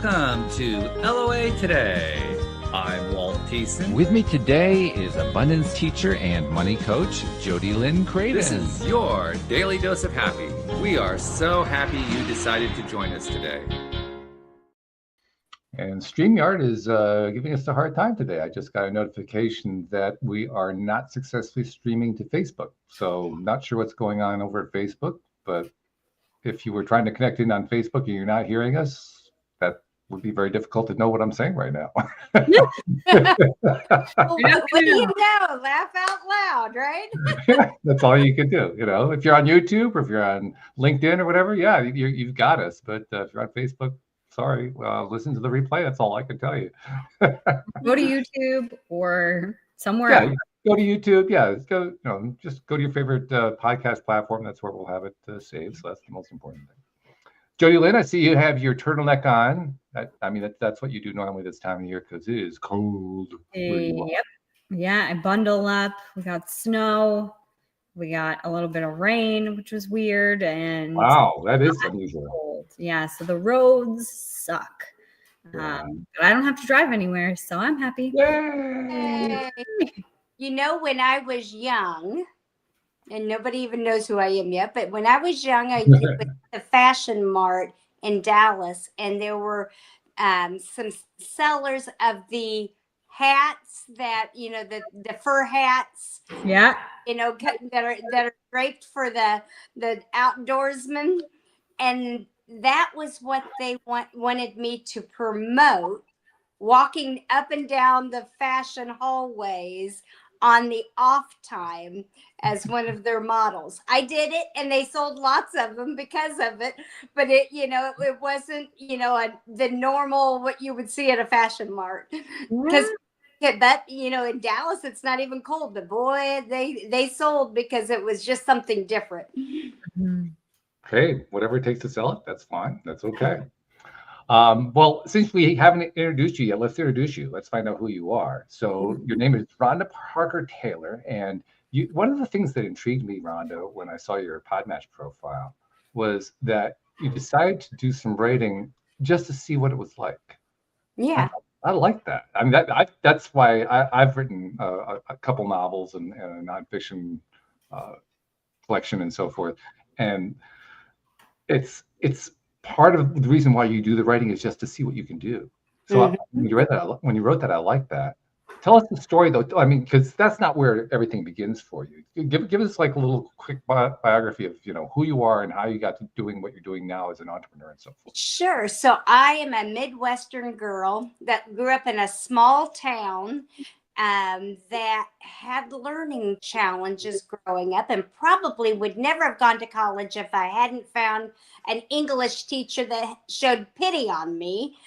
Welcome to LOA Today. I'm Walt Thiessen. With me today is abundance teacher and money coach, Jody Lynn Craven. This is your daily dose of happy. We are so happy you decided to join us today. And Streamyard is giving us a hard time today. I just got a notification that we are not successfully streaming to Facebook. So not sure what's going on over at Facebook, but if you were trying to connect in on Facebook and you're not hearing us, that would be very difficult to know what I'm saying right now. Well, what do you know? Laugh out loud, right? That's all you can do. You know, if you're on YouTube or if you're on LinkedIn or whatever, yeah, you've got us. But if you're on Facebook, sorry, listen to the replay. That's all I can tell you. Go to YouTube or somewhere else. Go to YouTube. Yeah, just go to your favorite podcast platform. That's where we'll have it saved. So that's the most important thing. Jody Lynn, I see you have your turtleneck on. That's what you do normally this time of year because it is cold. Yep. Yeah, I bundle up. We got snow. We got a little bit of rain, which was weird. And wow, that is unusual. Cold. Yeah, so the roads suck. Yeah. But I don't have to drive anywhere, so I'm happy. Yay! You know, when I was young, and nobody even knows who I am yet, but when I was young, I did the Fashion Mart in Dallas, and there were some sellers of the hats that, the fur hats. Yeah. That are draped for the outdoorsmen. And that was what they wanted me to promote, walking up and down the fashion hallways on the off time as one of their models. I did it and they sold lots of them because of it, but it wasn't, the normal, what you would see at a fashion mart. Because but in Dallas, it's not even cold, but boy, they sold because it was just something different. Hey, whatever it takes to sell it, that's fine. That's okay. Well, since we haven't introduced you yet, let's introduce you. Let's find out who you are. So your name is Rhonda Parker Taylor. And one of the things that intrigued me, Rhonda, when I saw your Podmatch profile was that you decided to do some writing just to see what it was like. Yeah. I like that. I mean, that's why I've written a couple novels and a nonfiction collection and so forth. And it's part of the reason why you do the writing is just to see what you can do. So when you wrote that, I like that. Tell us the story, though. I mean, because that's not where everything begins for you. Give us like a little quick biography of who you are and how you got to doing what you're doing now as an entrepreneur and so forth. Sure. So I am a Midwestern girl that grew up in a small town that had learning challenges growing up and probably would never have gone to college if I hadn't found an English teacher that showed pity on me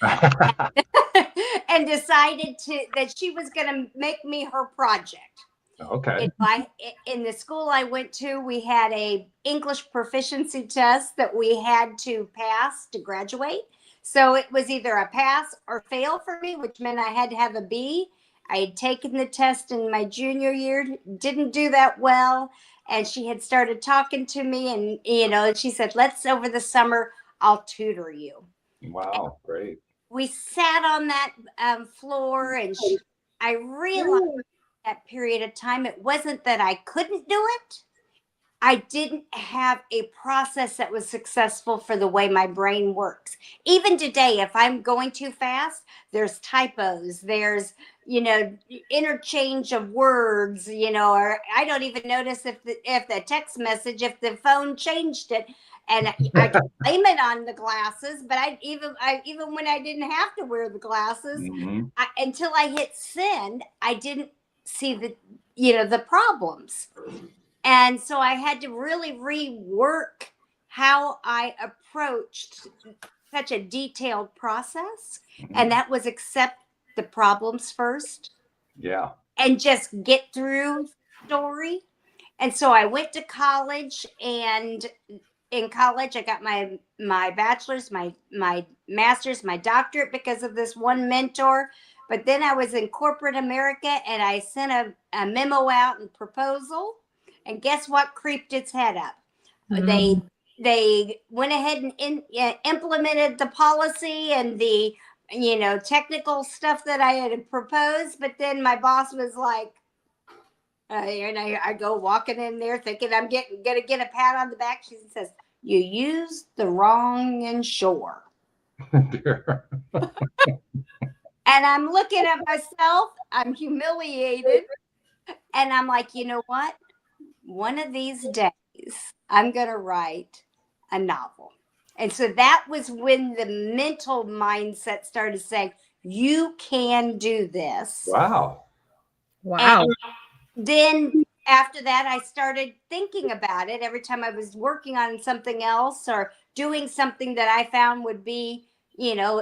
and decided that she was going to make me her project. Okay. In the school I went to, we had a English proficiency test that we had to pass to graduate. So it was either a pass or fail for me, which meant I had to have a B. I had taken the test in my junior year, didn't do that well. And she had started talking to me and, she said, over the summer, I'll tutor you. Wow, great. We sat on that floor and I realized that period of time, it wasn't that I couldn't do it. I didn't have a process that was successful for the way my brain works. Even today, if I'm going too fast, there's typos, there's, interchange of words, or I don't even notice if the text message, if the phone changed it. And I can blame it on the glasses, but even when I didn't have to wear the glasses, until I hit send, I didn't see the problems. And so I had to really rework how I approached such a detailed process. And that was accept the problems first. Yeah. And just get through the story. And so I went to college, and in college I got my bachelor's, my master's, my doctorate because of this one mentor. But then I was in corporate America and I sent a memo out and proposal. And guess what creeped its head up? They they went ahead and implemented the policy and the technical stuff that I had proposed. But then my boss was like, and I go walking in there thinking I'm gonna get a pat on the back. She says, "You used the wrong insurer." And I'm looking at myself. I'm humiliated, and I'm like, you know what? One of these days, I'm gonna write a novel. And so that was when the mental mindset started saying, "You can do this." Wow. Wow. And then after that, I started thinking about it every time I was working on something else or doing something that I found would be,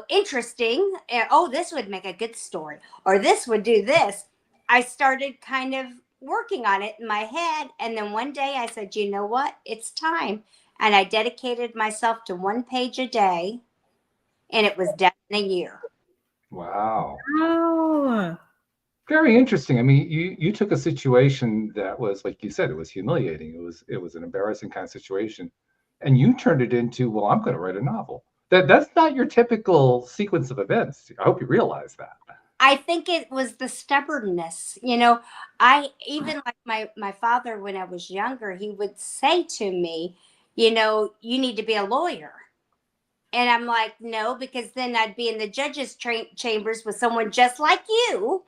interesting. Oh, this would make a good story, or this would do this. I started kind of working on it in my head. And then one day I said, you know what? It's time. And I dedicated myself to 1 page a day. And it was done in a year. Wow. Oh. Very interesting. I mean, you took a situation that was, like you said, it was humiliating. It was an embarrassing kind of situation, and you turned it into, well, I'm going to write a novel. That's not your typical sequence of events. I hope you realize that. I think it was the stubbornness. I even like my father when I was younger, he would say to me, you need to be a lawyer. And I'm like, no, because then I'd be in the judges' chambers with someone just like you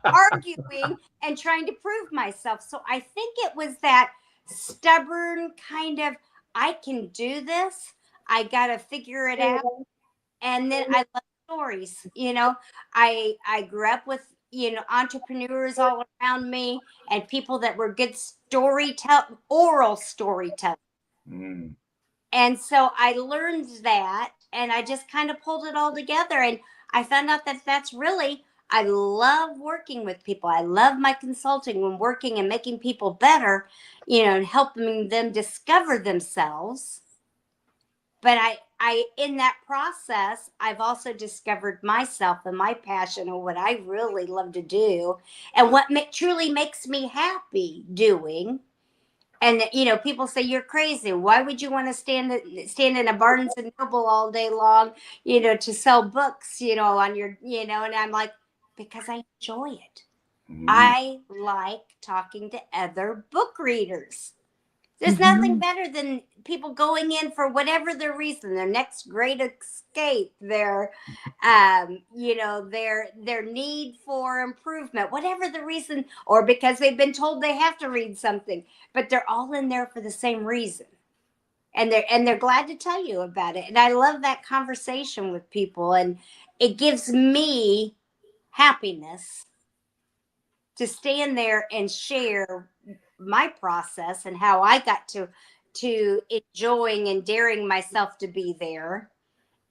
arguing and trying to prove myself. So I think it was that stubborn kind of, I can do this. I got to figure it out. And then I love stories. I grew up with, entrepreneurs all around me and people that were good oral storytellers. Mm. And so I learned that and I just kind of pulled it all together. And I found out that that's really, I love working with people. I love my consulting when working and making people better, and helping them discover themselves. But I, in that process, I've also discovered myself and my passion and what I really love to do and what truly makes me happy doing. And people say you're crazy. Why would you want to stand in a Barnes and Noble all day long, to sell books, on your, and I'm like, because I enjoy it. Mm. I like talking to other book readers. There's Mm-hmm. nothing better than people going in for whatever their reason, their next great escape, their need for improvement, whatever the reason, or because they've been told they have to read something, but they're all in there for the same reason. And they're glad to tell you about it. And I love that conversation with people, and it gives me happiness to stand there and share my process and how I got to enjoying and daring myself to be there,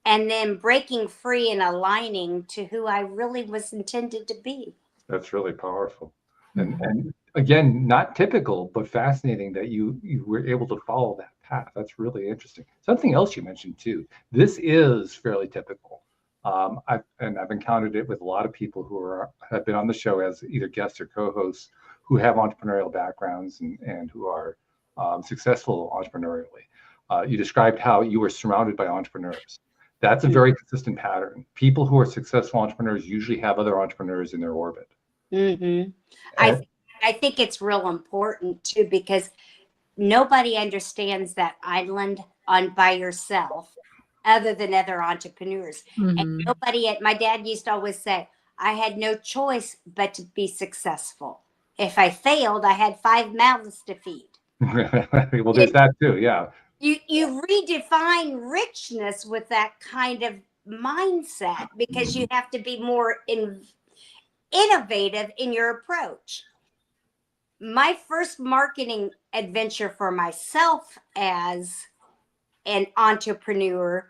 and then breaking free and aligning to who I really was intended to be. That's really powerful. And again, not typical, but fascinating that you were able to follow that path. That's really interesting. Something else you mentioned too. This is fairly typical. I've encountered it with a lot of people who have been on the show as either guests or co-hosts who have entrepreneurial backgrounds and who are successful entrepreneurially. You described how you were surrounded by entrepreneurs. That's a very consistent pattern. People who are successful entrepreneurs usually have other entrepreneurs in their orbit. Mm-hmm. I think it's real important too, because nobody understands that island by yourself other than other entrepreneurs. Mm-hmm. And my dad used to always say, I had no choice but to be successful. If I failed, I had 5 mouths to feed. Well, there's that too. Yeah. You redefine richness with that kind of mindset, because you have to be more innovative in your approach. My first marketing adventure for myself as an entrepreneur,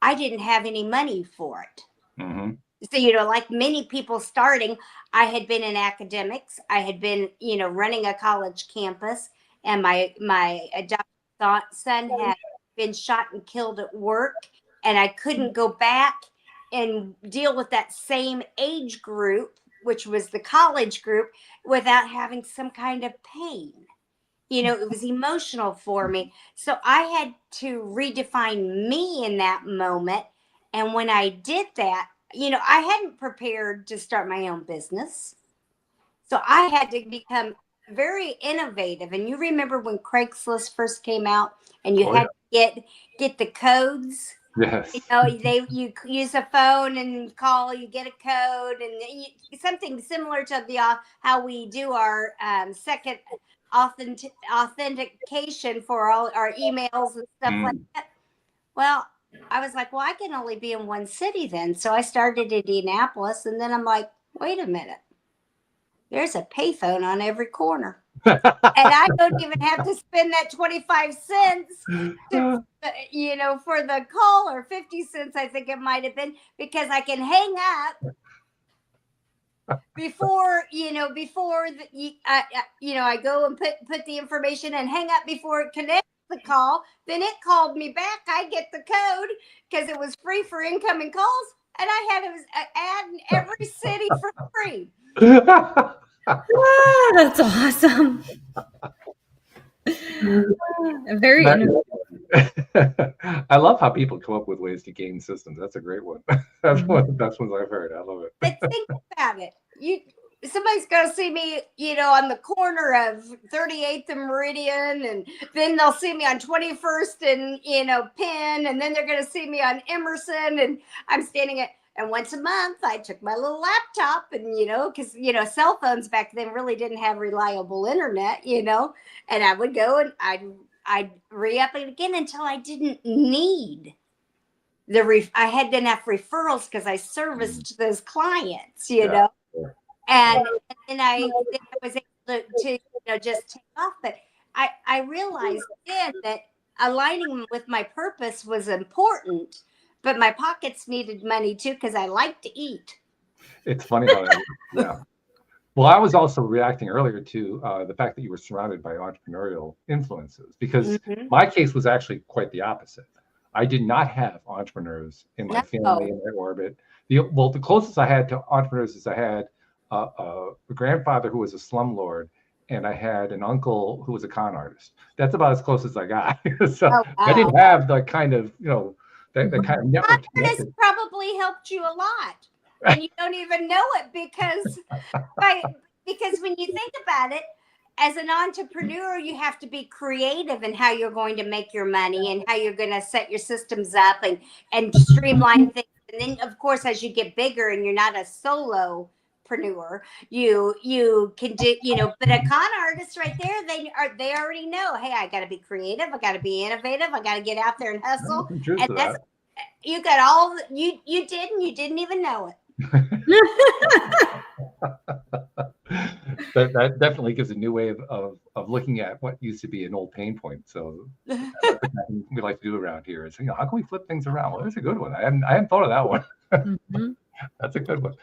I didn't have any money for it. Mm-hmm. So, like many people starting, I had been in academics. I had been, running a college campus, and my adopted son had been shot and killed at work, and I couldn't go back and deal with that same age group, which was the college group, without having some kind of pain. it was emotional for me. So I had to redefine me in that moment. And when I did that, I hadn't prepared to start my own business. So I had to become very innovative. And you remember when Craigslist first came out and you had to get the codes? Yes. You use a phone and call, you get a code, and something similar to how we do our second authentication for all our emails and stuff like that. Well, I was like, well, I can only be in one city then. So I started in Indianapolis, and then I'm like, wait a minute. There's a payphone on every corner. And I don't even have to spend that 25 cents for the call, or 50 cents, I think it might have been, because I can hang up before I go and put the information and hang up before it connects the call. Then it called me back. I get the code because it was free for incoming calls, and I had an ad in every city for free. That's awesome. Very innovative. I love how people come up with ways to game systems. That's a great one. That's one of the best ones I've heard. I love it. But think about it. Somebody's going to see me, on the corner of 38th and Meridian, and then they'll see me on 21st and, Penn, and then they're going to see me on Emerson, and I'm standing and once a month I took my little laptop and, because, cell phones back then really didn't have reliable internet, and I would go and I'd re-up it again until I didn't need I had enough referrals because I serviced those clients, know. And then I was able to just take off. But I realized then that aligning with my purpose was important, but my pockets needed money too, because I like to eat. It's funny how that, yeah. Well, I was also reacting earlier to the fact that you were surrounded by entrepreneurial influences, because my case was actually quite the opposite. I did not have entrepreneurs in my family, in my orbit. The closest I had to entrepreneurs is I had a grandfather who was a slumlord, and I had an uncle who was a con artist. That's about as close as I got. So I didn't have the kind of, that kind of network. This probably helped you a lot, and you don't even know it because when you think about it, as an entrepreneur, you have to be creative in how you're going to make your money and how you're going to set your systems up and streamline things. And then, of course, as you get bigger and you're not a solopreneur, you can do, but a con artist right there, they already know, hey, I got to be creative. I got to be innovative. I got to get out there and hustle. And that's, you got all, you did, and you didn't even know it. That definitely gives a new way of looking at what used to be an old pain point. So we like to do around here is, how can we flip things around? Well, that's a good one. I hadn't thought of that one. That's a good one.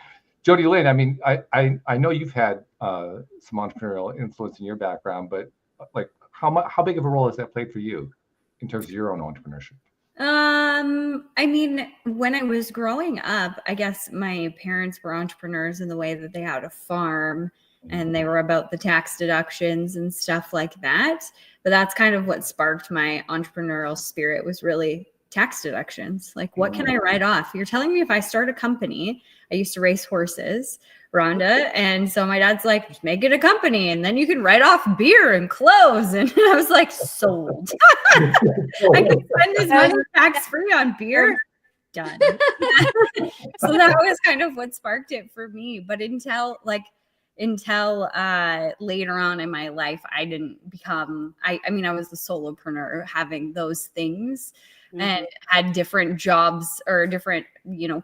Jody Lynn, I mean, I know you've had some entrepreneurial influence in your background, but like how big of a role has that played for you in terms of your own entrepreneurship? I mean, when I was growing up, I guess my parents were entrepreneurs in the way that they had a farm and they were about the tax deductions and stuff like that. But that's kind of what sparked my entrepreneurial spirit, was really tax deductions. Like, what can I write off? You're telling me if I start a company, I used to race horses, Rhonda. And so my dad's like, just make it a company and then you can write off beer and clothes. And I was like, sold. I can spend this money tax-free on beer. Done. So that was kind of what sparked it for me. But until later on in my life, I didn't become, I mean, I was the solopreneur having those things. And had different jobs or different,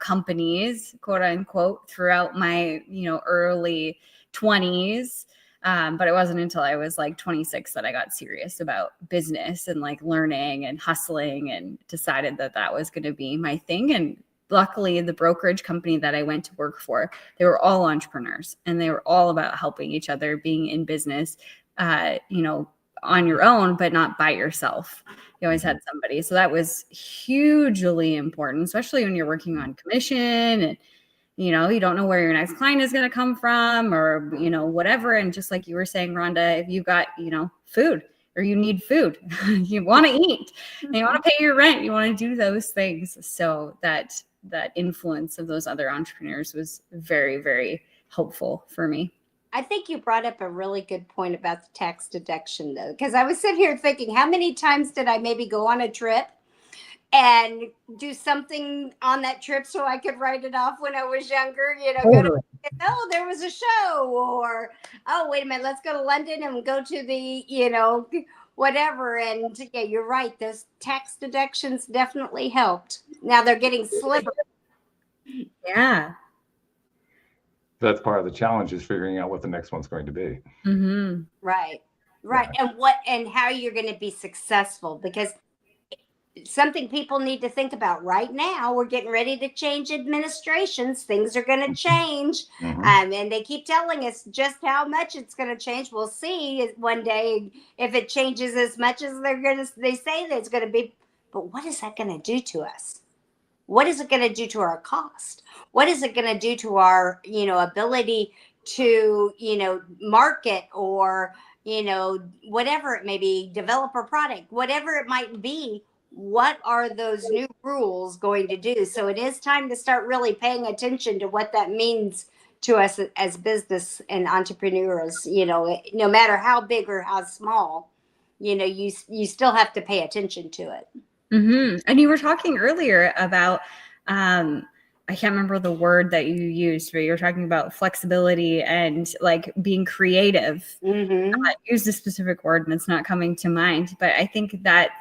companies, quote unquote, throughout my, early 20s. But it wasn't until I was like 26 that I got serious about business and like learning and hustling and decided that was going to be my thing. And luckily, the brokerage company that I went to work for, they were all entrepreneurs and they were all about helping each other, being in business, on your own, but not by yourself. You always had somebody. So that was hugely important, especially when you're working on commission and, you don't know where your next client is going to come from or, whatever. And just like you were saying, Rhonda, if you've got, food, or you need food, you want to eat, and you want to pay your rent, you want to do those things. So that influence of those other entrepreneurs was very, very helpful for me. I think you brought up a really good point about the tax deduction, though, because I was sitting here thinking, how many times did I maybe go on a trip and do something on that trip so I could write it off when I was younger? Oh, there was a show, or, oh, wait a minute, let's go to London and go to the, whatever. And yeah, you're right. Those tax deductions definitely helped. Now they're getting slimmer. Yeah. That's part of the challenge, is figuring out what the next one's going to be. Mm-hmm. Right. Yeah. And how you're going to be successful, because something people need to think about right now, we're getting ready to change administrations. Things are going to change. Mhm. And they keep telling us just how much it's going to change. We'll see one day if it changes as much as they say that it's going to be. But what is that going to do to us? What is it going to do to our cost? What is it going to do to our, ability to, market, or, whatever it may be, develop a product, whatever it might be? What are those new rules going to do? So it is time to start really paying attention to what that means to us as business and entrepreneurs. No matter how big or how small, you still have to pay attention to it. Mm-hmm. And you were talking earlier about, I can't remember the word that you used, but you were talking about flexibility and like being creative. Mm-hmm. I used a specific word and it's not coming to mind, but I think that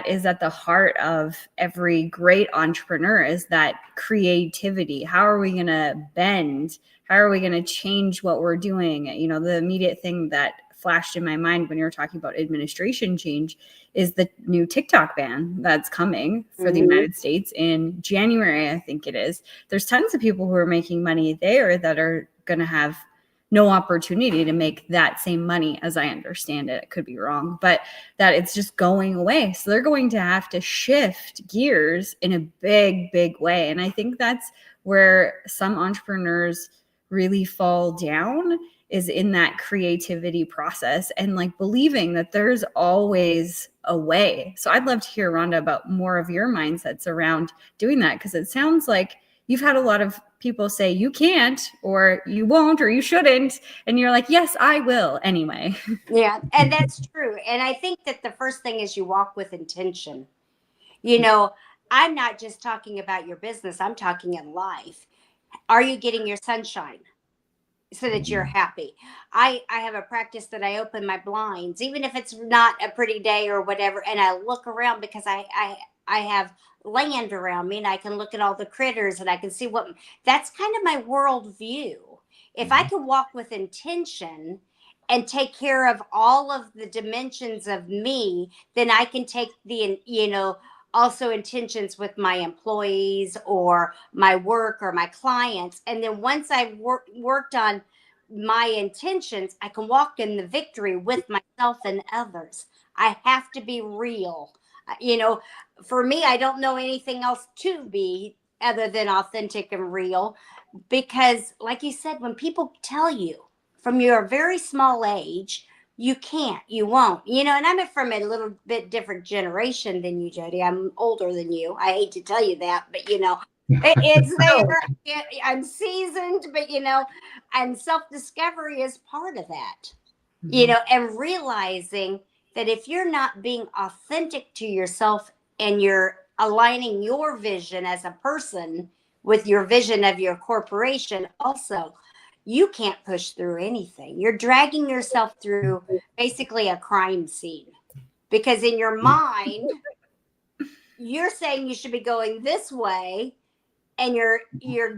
is at the heart of every great entrepreneur, is that creativity. How are we going to bend? How are we going to change what we're doing? The immediate thing that flashed in my mind when you were talking about administration change is the new TikTok ban that's coming for the United States in January, I think it is. There's tons of people who are making money there that are going to have no opportunity to make that same money, as I understand it. I could be wrong, but that it's just going away. So they're going to have to shift gears in a big, big way. And I think that's where some entrepreneurs really fall down, is in that creativity process and like believing that there's always a way. So I'd love to hear, Rhonda, about more of your mindsets around doing that, because it sounds like you've had a lot of people say you can't, or you won't, or you shouldn't. And you're like, yes, I will anyway. Yeah, and that's true. And I think that the first thing is you walk with intention. I'm not just talking about your business. I'm talking in life. Are you getting your sunshine so that you're happy? I have a practice that I open my blinds, even if it's not a pretty day or whatever, and I look around, because I have land around me, and I can look at all the critters, and I can see that's kind of my world view. If I can walk with intention and take care of all of the dimensions of me, then I can take the, also intentions with my employees or my work or my clients. And then once I've worked on my intentions, I can walk in the victory with myself and others. I have to be real. For me, I don't know anything else to be other than authentic and real, because like you said, when people tell you from your very small age, you can't, you won't, and I'm from a little bit different generation than you, Jody. I'm older than you. I hate to tell you that, but it's there. I'm seasoned, but and self-discovery is part of that. And realizing that if you're not being authentic to yourself and you're aligning your vision as a person with your vision of your corporation also, you can't push through anything. You're dragging yourself through basically a crime scene, because in your mind, you're saying you should be going this way, and your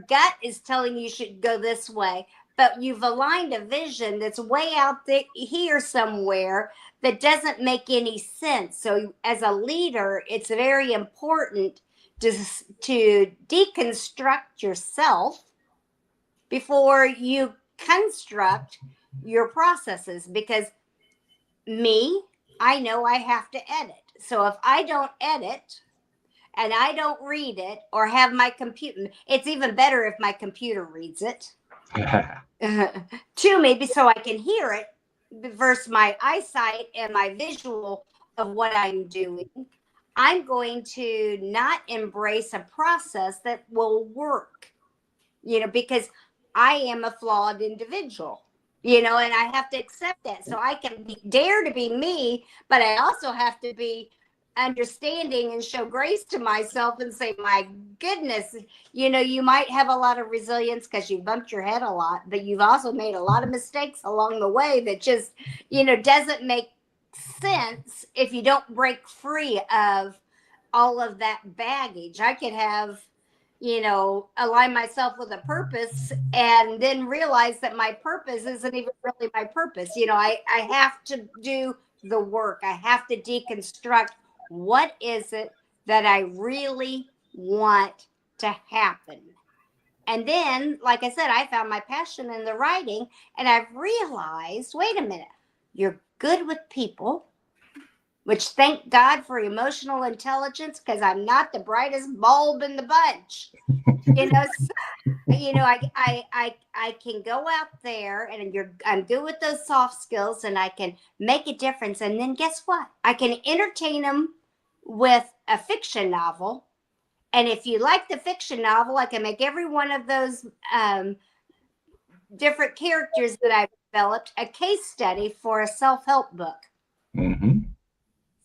gut is telling you should go this way, but you've aligned a vision that's way out there here somewhere that doesn't make any sense. So as a leader, it's very important to deconstruct yourself before you construct your processes, because I know I have to edit. So if I don't edit and I don't read it or have my computer, it's even better if my computer reads it to me, so I can hear it, versus my eyesight and my visual of what I'm doing, I'm going to not embrace a process that will work, because I am a flawed individual, and I have to accept that. So I can dare to be me, but I also have to be understanding and show grace to myself and say, my goodness, you might have a lot of resilience because you bumped your head a lot, but you've also made a lot of mistakes along the way that just, doesn't make sense if you don't break free of all of that baggage. I could have, align myself with a purpose and then realize that my purpose isn't even really my purpose. I have to do the work. I have to deconstruct what is it that I really want to happen. And then, like I said, I found my passion in the writing, and I've realized, wait a minute, you're good with people, which thank God for emotional intelligence, because I'm not the brightest bulb in the bunch. I can go out there and I'm good with those soft skills, and I can make a difference. And then guess what? I can entertain them with a fiction novel. And if you like the fiction novel, I can make every one of those different characters that I've developed a case study for a self-help book. Mm-hmm.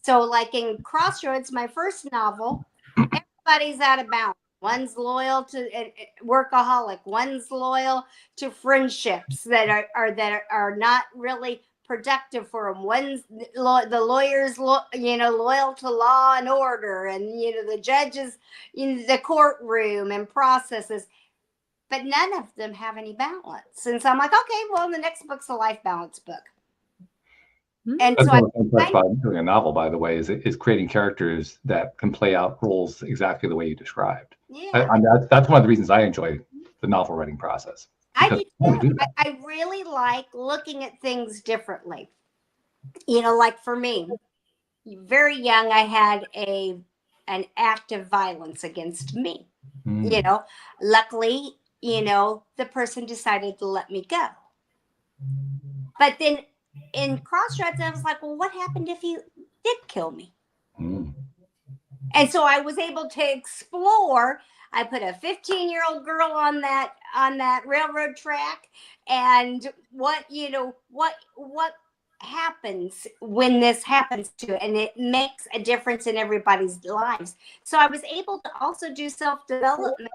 So like in Crossroads, my first novel, everybody's out of balance. One's loyal to workaholic. One's loyal to friendships that are not really productive for them. One's the lawyer's loyal to law and order, and the judges in the courtroom and processes. But none of them have any balance. And so I'm like, okay, well, the next book's a life balance book. And that's so one of the fun parts about doing a novel, by the way, is creating characters that can play out roles exactly the way you described. Yeah. That's one of the reasons I enjoy the novel writing process. I really like looking at things differently. Like for me, very young, I had an act of violence against me. Luckily, the person decided to let me go. But then in Crossroads, I was like, well, what happened if you did kill me? And so I was able to explore. I put a 15-year-old girl on that railroad track, and what happens when this happens to, and it makes a difference in everybody's lives. So I was able to also do self-development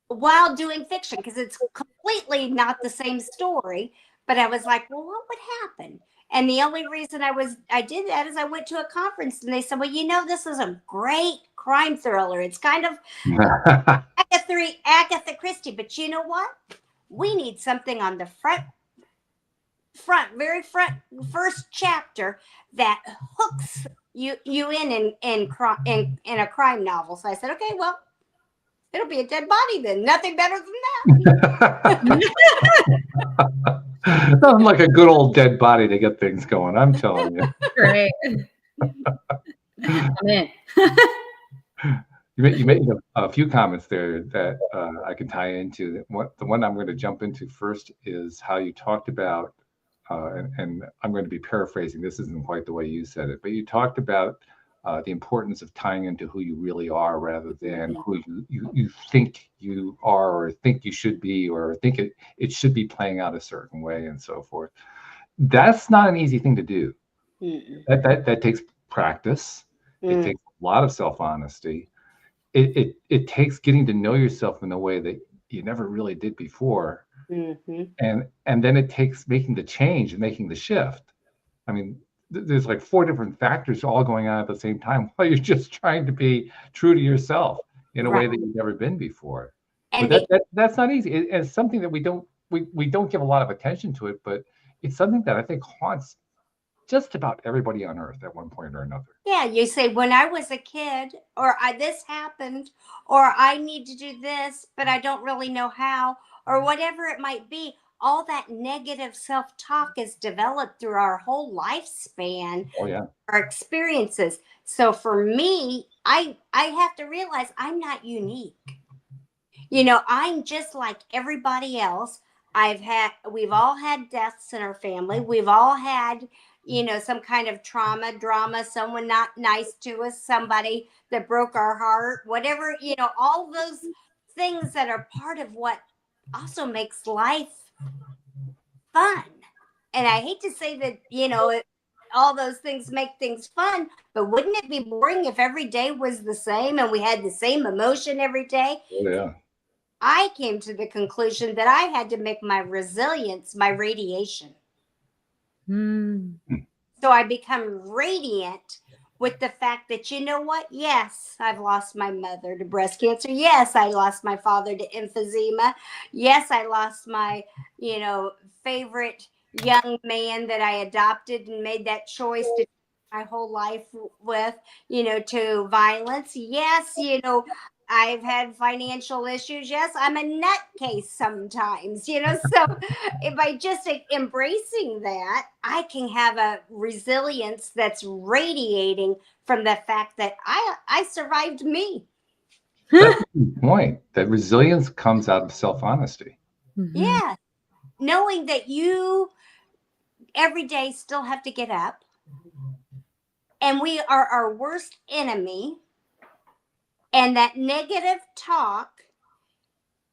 while doing fiction, because it's completely not the same story. But I was like, well, what would happen? And the only reason I did that is I went to a conference, and they said, well, this is a great crime thriller. It's kind of Agatha Christie, but you know what? We need something on the very front first chapter that hooks you in a crime novel. So I said, okay, well, it'll be a dead body then. Nothing better than that. Sounds like a good old dead body to get things going, I'm telling you. Great. I'm in. You made a few comments there that I can tie into. The one I'm going to jump into first is how you talked about, and I'm going to be paraphrasing, this isn't quite the way you said it, but you talked about the importance of tying into who you really are rather than who you think you are, or think you should be, or think it should be playing out a certain way and so forth. That's not an easy thing to do. That takes practice. It takes a lot of self-honesty. It takes getting to know yourself in a way that you never really did before. And then it takes making the change and making the shift. I mean, there's like 4 different factors all going on at the same time while you're just trying to be true to yourself in a way that you've never been before. And but that's not easy. It's something that we don't give a lot of attention to it, but it's something that I think haunts just about everybody on earth at one point or another. Yeah, you say, when I was a kid, or this happened, or I need to do this, but I don't really know how, or whatever it might be. All that negative self-talk is developed through our whole lifespan, our experiences. So for me, I have to realize I'm not unique. I'm just like everybody else. we've all had deaths in our family. We've all had, some kind of trauma, drama, someone not nice to us, somebody that broke our heart, whatever, all those things that are part of what also makes life fun. And I hate to say that, all those things make things fun, but wouldn't it be boring if every day was the same and we had the same emotion every day? Oh, yeah. I came to the conclusion that I had to make my resilience my radiation. So I become radiant with the fact that, you know what? Yes, I've lost my mother to breast cancer. Yes, I lost my father to emphysema. Yes, I lost my, favorite young man that I adopted and made that choice to my whole life with, to violence. Yes, I've had financial issues. Yes, I'm a nutcase sometimes, so by just embracing that, I can have a resilience that's radiating from the fact that I survived me. That's a good point. That resilience comes out of self-honesty. Yeah. Knowing that you every day still have to get up, and we are our worst enemy, and that negative talk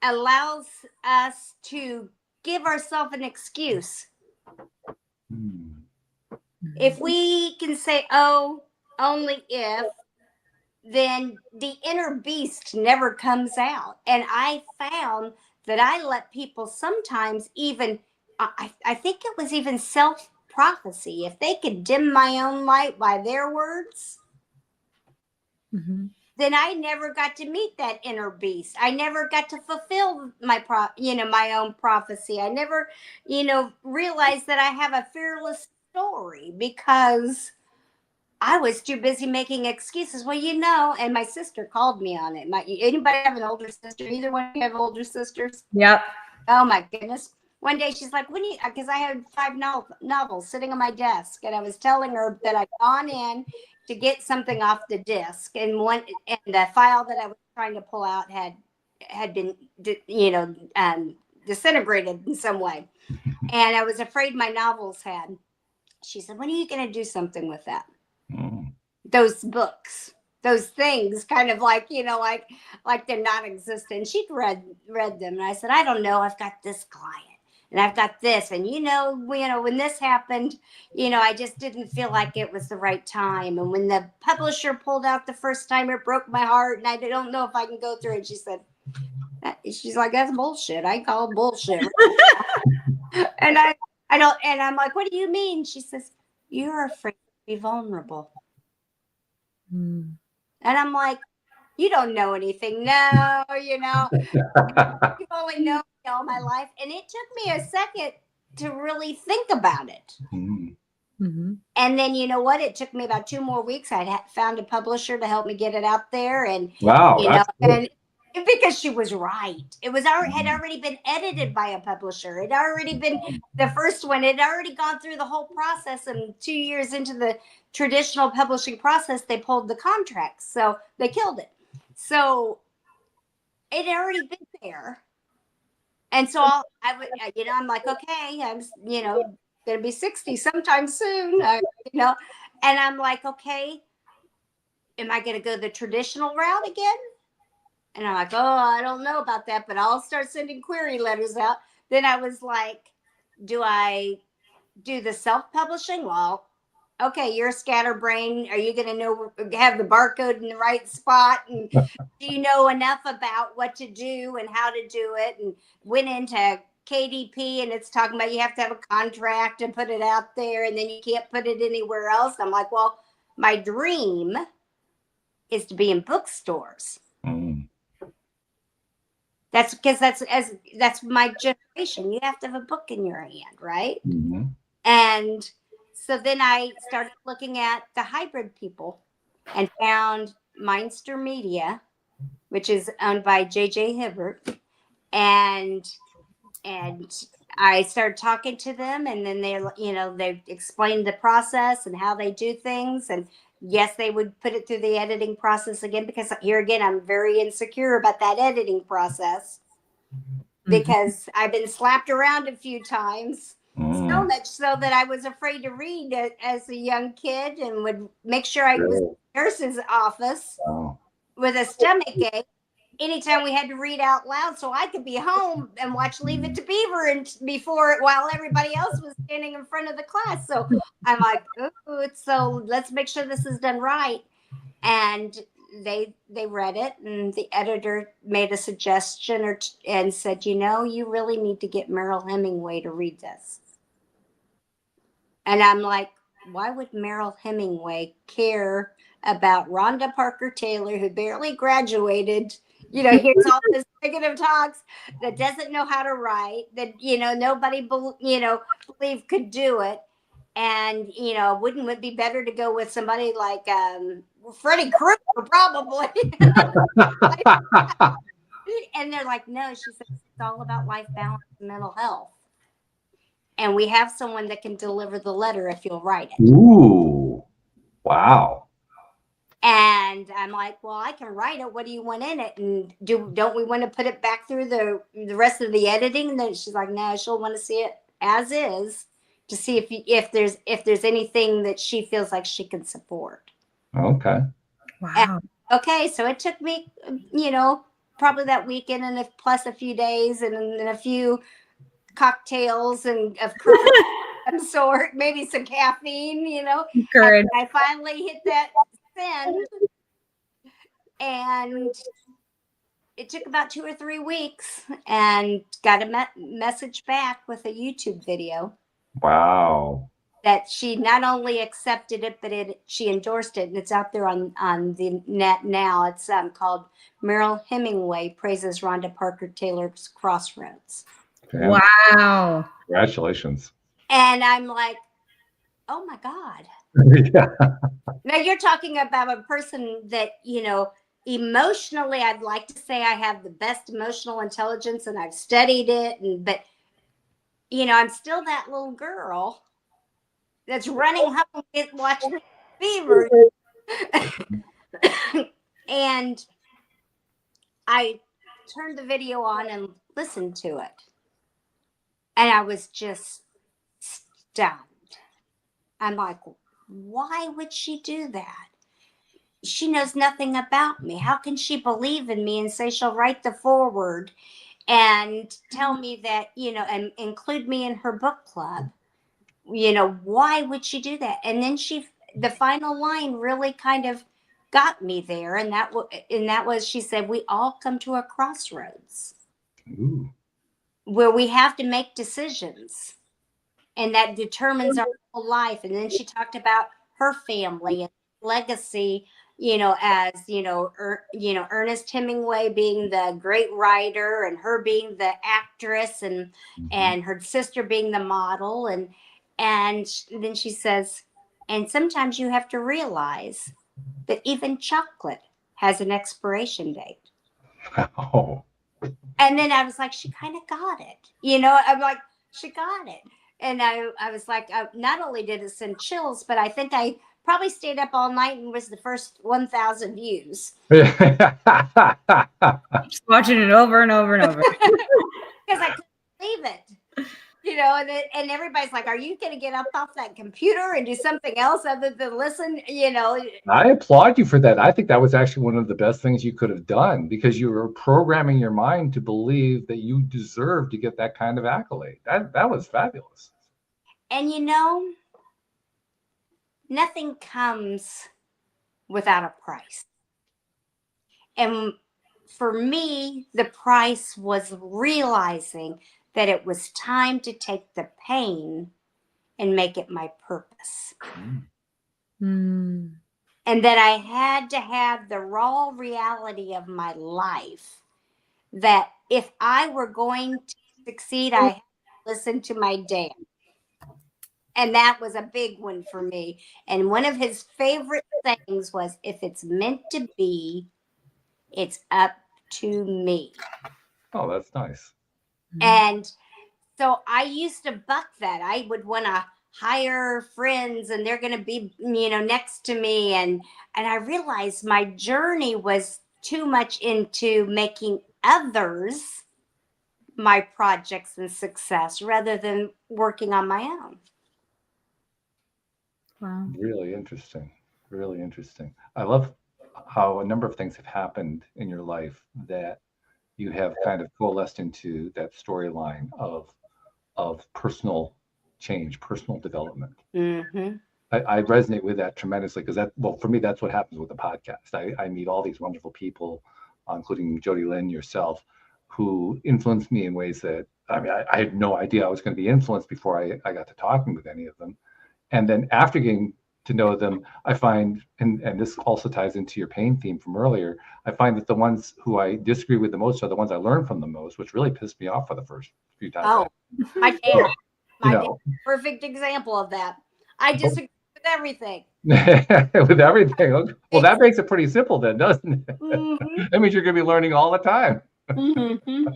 allows us to give ourselves an excuse. If we can say, oh, only if, then the inner beast never comes out. And I found that I let people sometimes even, I think it was even self-prophecy. If they could dim my own light by their words, then I never got to meet that inner beast. I never got to fulfill my my own prophecy. I never, realized that I have a fearless story because I was too busy making excuses. Well, and my sister called me on it. Anybody have an older sister? Either one of you have older sisters? Yep. Oh my goodness. One day she's like, because I had 5 novels sitting on my desk, and I was telling her that I'd gone in to get something off the disc, and the file that I was trying to pull out had been, disintegrated in some way, and I was afraid my novels had. She said, "When are you going to do something with that? Those books, those things, kind of like like they're non-existent." She'd read them, and I said, "I don't know. I've got this client." And I've got this, and when this happened, I just didn't feel like it was the right time. And when the publisher pulled out the first time, it broke my heart, and I don't know if I can go through it. She said, she's like, "That's bullshit. I call it bullshit." And I don't, and I'm like, "What do you mean?" She says, "You're afraid to be vulnerable." And I'm like, "You don't know anything." No, you only know me all my life. And it took me a second to really think about it. And then you know what? It took me about 2 more weeks. I found a publisher to help me get it out there. And Wow, and because she was right. It was had already been edited by a publisher. It already been the first one. It already gone through the whole process. And 2 years into the traditional publishing process, they pulled the contract. So they killed it. So it had already been there. And so I'm like, okay, I'm, going to be 60 sometime soon, and I'm like, okay, am I going to go the traditional route again? And I'm like, oh, I don't know about that, but I'll start sending query letters out. Then I was like, do I do the self-publishing? Well, okay, you're a scatterbrain. Are you going to have the barcode in the right spot? And do you know enough about what to do and how to do it? And went into KDP, and it's talking about you have to have a contract and put it out there, and then you can't put it anywhere else. I'm like, well, my dream is to be in bookstores. That's because that's my generation. You have to have a book in your hand, right? And so then I started looking at the hybrid people and found Minster Media, which is owned by J.J. Hibbert. And I started talking to them, and then they explained the process and how they do things. And yes, they would put it through the editing process again, because here again, I'm very insecure about that editing process. because I've been slapped around a few times. So Mm. much so that I was afraid to read as a young kid and would make sure I was in Really? the nurse's office Wow. with a stomach ache anytime we had to read out loud so I could be home and watch Leave It to Beaver and while everybody else was standing in front of the class. So I'm like, oh, so let's make sure this is done right. And they read it, and the editor made a suggestion and said, you really need to get Merrill Hemingway to read this. And I'm like, why would Merrill Hemingway care about Rhonda Parker Taylor, who barely graduated, hears all this negative talks, that doesn't know how to write, that, nobody, believe could do it. And, wouldn't it be better to go with somebody like Freddie Krueger, probably? And they're like, no, she says it's all about life balance and mental health. And we have someone that can deliver the letter if you'll write it. Ooh, wow. And I'm like, well, I can write it. What do you want in it? And don't we want to put it back through the rest of the editing? And then she's like, no, she'll want to see it as is to see if there's anything that she feels like she can support. Okay. Wow. And, okay, so it took me, probably that weekend and plus a few days and a few cocktails and of some sort, maybe some caffeine, Good. I finally hit that send, and it took about 2 or 3 weeks, and got a message back with a YouTube video. Wow. That she not only accepted it, but she endorsed it, and it's out there on the net now. It's called Merrill Hemingway Praises Rhonda Parker Taylor's Crossroads. Wow. Congratulations. And I'm like, oh my God. Yeah. Now you're talking about a person that, emotionally, I'd like to say I have the best emotional intelligence and I've studied it. But, I'm still that little girl that's running home watching Beaver. And I turned the video on and listened to it. And I was just stunned. I'm like, why would she do that? She knows nothing about me. How can she believe in me and say she'll write the foreword and tell me that, and include me in her book club? Why would she do that? And then the final line really kind of got me there. And that was, she said, we all come to a crossroads. Ooh. Where we have to make decisions, and that determines our whole life. And then she talked about her family and legacy, as Ernest Hemingway being the great writer, and her being the actress, and her sister being the model, and then she says, and sometimes you have to realize that even chocolate has an expiration date. Oh. And then I was like, she kind of got it. I'm like, she got it. And I was like, not only did it send chills, but I think I probably stayed up all night and was the first 1,000 views. Just watching it over and over and over. Because I couldn't believe it. And everybody's like, are you going to get up off that computer and do something else other than listen? I applaud you for that. I think that was actually one of the best things you could have done, because you were programming your mind to believe that you deserve to get that kind of accolade. That was fabulous. And nothing comes without a price. And for me, the price was realizing that it was time to take the pain and make it my purpose. Mm. And that I had to have the raw reality of my life, that if I were going to succeed, I had to listen to my dad. And that was a big one for me. And one of his favorite things was, if it's meant to be, it's up to me. Oh, that's nice. And so I used to buck that. I would want to hire friends and they're going to be, next to me. And I realized my journey was too much into making others my projects and success rather than working on my own. Wow. Really interesting. Really interesting. I love how a number of things have happened in your life that you have kind of coalesced into that storyline of personal change, personal development. Mm-hmm. I resonate with that tremendously because for me, that's what happens with the podcast. I meet all these wonderful people, including Jody Lynn, yourself, who influenced me in ways that, I had no idea I was going to be influenced before I got to talking with any of them. And then after getting to know them, I find, and this also ties into your pain theme from earlier, I find that the ones who I disagree with the most are the ones I learn from the most, which really pissed me off for the first few times. Oh, my dad. My You dad, perfect example of that. I disagree with everything. with everything. Okay. Well, that makes it pretty simple then, doesn't it? Mm-hmm. That means you're going to be learning all the time. Mm-hmm.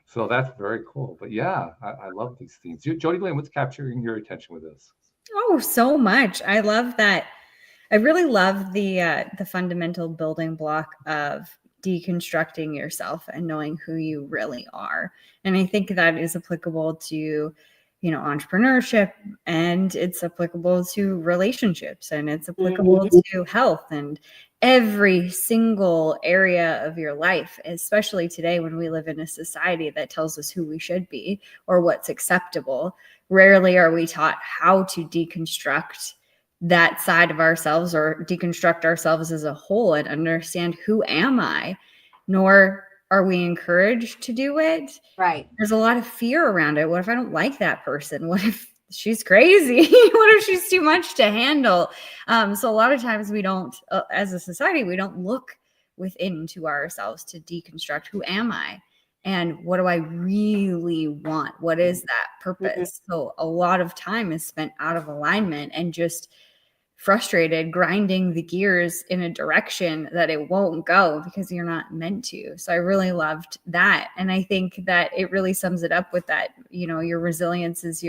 So that's very cool. But yeah, I love these themes. Jody Lynn, what's capturing your attention with this? Oh, so much. I love that. I really love the fundamental building block of deconstructing yourself and knowing who you really are. And I think that is applicable to, entrepreneurship, and it's applicable to relationships, and it's applicable to health and every single area of your life, especially today when we live in a society that tells us who we should be or what's acceptable. Rarely are we taught how to deconstruct that side of ourselves or deconstruct ourselves as a whole and understand who am I, nor are we encouraged to do it. Right. There's a lot of fear around it. What if I don't like that person? What if she's crazy? What if she's too much to handle? So a lot of times we don't, as a society, we don't look within to ourselves to deconstruct who am I and what do I really want? What is that purpose? So a lot of time is spent out of alignment and just frustrated, grinding the gears in a direction that it won't go because you're not meant to. So I really loved that. And I think that it really sums it up with that, your resilience is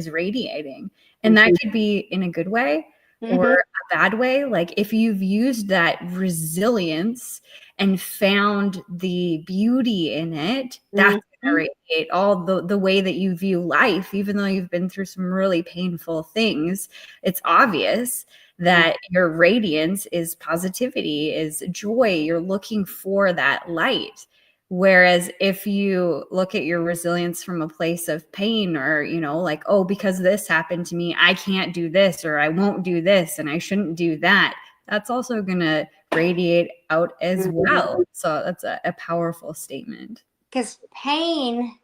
radiating. And that could be in a good way or a bad way. Like if you've used that resilience and found the beauty in it, that's going to radiate all the way that you view life, even though you've been through some really painful things. It's obvious that your radiance is positivity, is joy. You're looking for that light. Whereas if you look at your resilience from a place of pain or, like, oh, because this happened to me, I can't do this, or I won't do this, and I shouldn't do that, that's also going to radiate out as well. So that's a powerful statement. Because pain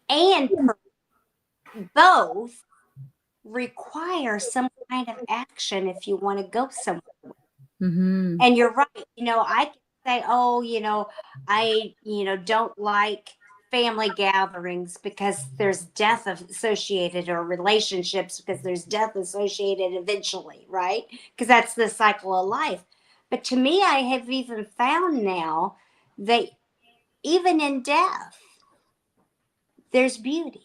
and both require some kind of action if you want to go somewhere. And you're right. I can say, oh, I, don't like family gatherings because there's death associated, or relationships because there's death associated eventually, right? Because that's the cycle of life. But to me, I have even found now that even in death, there's beauty.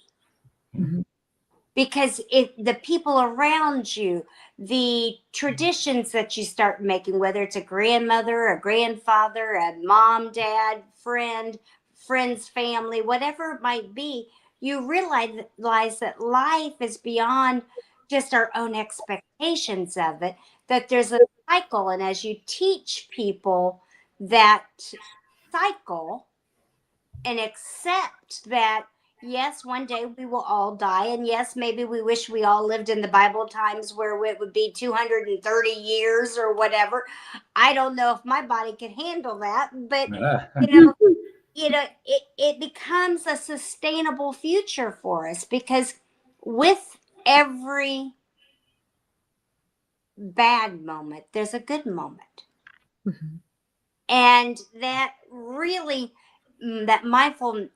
Because the people around you, the traditions that you start making, whether it's a grandmother, a grandfather, a mom, dad, friend's family, whatever it might be, you realize that life is beyond just our own expectations of it, that there's a cycle. And as you teach people that cycle and accept that, yes, one day we will all die. And yes, maybe we wish we all lived in the Bible times where it would be 230 years or whatever. I don't know if my body could handle that, but it becomes a sustainable future for us, because with every bad moment, there's a good moment. And that really, that mindfulness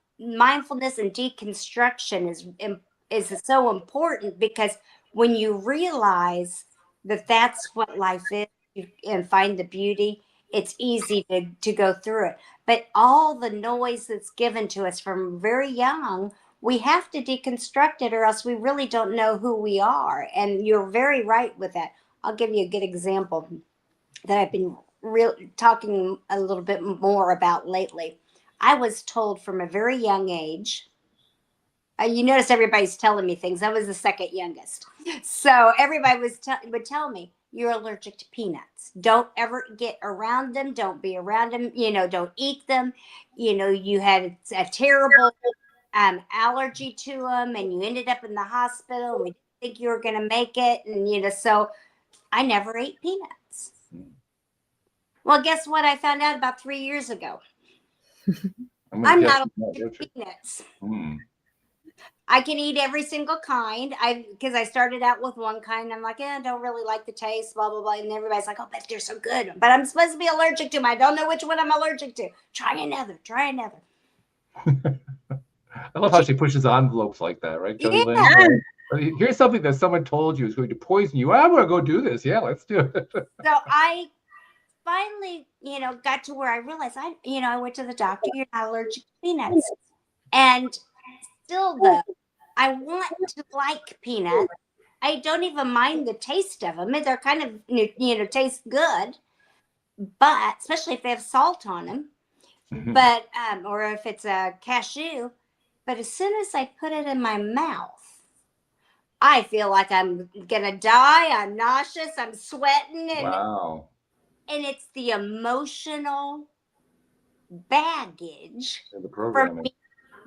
and deconstruction is so important, because when you realize that that's what life is and find the beauty, it's easy to go through it. But all the noise that's given to us from very young, we have to deconstruct it, or else we really don't know who we are. And you're very right with that. I'll give you a good example that I've been talking a little bit more about lately. I was told from a very young age. You notice everybody's telling me things. I was the second youngest. So everybody would tell me, you're allergic to peanuts. Don't ever get around them. Don't be around them. Don't eat them. You had a terrible allergy to them and you ended up in the hospital. And we didn't think you were going to make it. And, so I never ate peanuts. Well, guess what I found out about 3 years ago? I'm not allergic to peanuts. I can eat every single kind. Because I started out with one kind. I'm like, I don't really like the taste, blah, blah, blah. And everybody's like, oh, but they're so good. But I'm supposed to be allergic to them. I don't know which one I'm allergic to. Try another. I love how she pushes envelopes like that, right, Jody Lynn? Here's something that someone told you is going to poison you. I'm going to go do this. Yeah, let's do it. So I finally, got to where I realized I went to the doctor. You're not allergic to peanuts. And still, though, I want to like peanuts. I don't even mind the taste of them. They're kind of, taste good, but especially if they have salt on them. But or if it's a cashew. But as soon as I put it in my mouth, I feel like I'm gonna die. I'm nauseous. I'm sweating, and wow. And it's the emotional baggage for